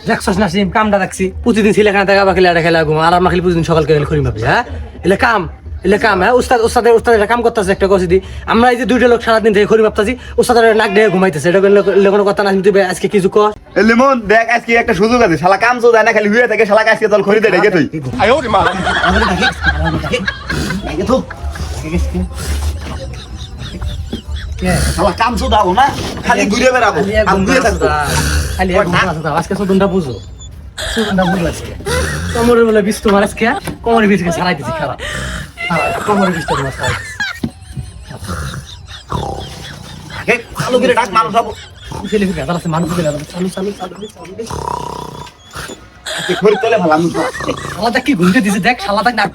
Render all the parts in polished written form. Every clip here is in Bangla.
দেখছস নাসিম কামটা দেখছি প্রতিদিন ছেলেখানা দেখা বাকিলে এটা খেলা ঘুমা আর আমার খালি প্রতিদিন সকাল করে খড়ি মাপি হ্যাঁ এলে কাম হ্যাঁ উস্তাদ একটা কাম করতেছে একটা কষি দি আমরা এই যে দুইটা লোক সারাদিন থেকে খড়ি মাপতাছি উস্তাদের নাক দিয়ে ঘুমাইতেছে এটা কোনো কথা না তুই আজকে কিছু কর লিমন দেখ আজকে একটা সুযোগ আছে শালা কাম চো যায় না খালি হুয়ে থাকে শালা আজকে চল খড়ি দে রেখে তুই শালা কাম চো দাও না খালি ঘুরে বেড়াবো আমি ঘুরে থাকবো খালি আজকে সুদনটা বুঝো আজকে কোমরের বলে বিষ তোমার আজকে কোমরের বিষকে ছাড়াই দিছি খারাপ কোমরের বিষ তোমার ছাড়াই ভালো করে ডাক মানুষ হবো ছেলে ফিরে আছে মানুষ দিলে চালু খড়ি তোলে ভালো আমি শালাটা কি ঘুরতে দিছে দেখ শালাটা ডাক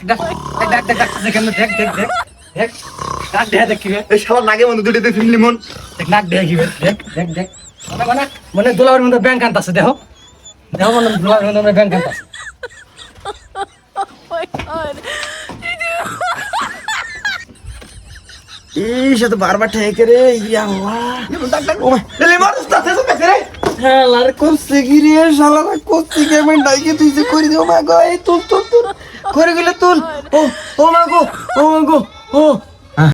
কেমন দেখ ডাক দেখ কি এই শালা নাগে মনে দুটো দিয়ে লিমন নাক দেখ কি দেখ মানে দোলার মধ্যে ব্যাংক আনতাছে দেখো মানে দোলার মধ্যে ব্যাংক আনতাছে এই সে তো বারবার ঠেকে রে ইয়া আল্লাহ লিমন উস্তাদ এসে পেছে রে হ্যাঁ লার করছে কি রে শালারা করছে কি আমি ডাইকে তুই যে করে দিও মা গো এই তুল করে গেলে তুল ও মা গো ও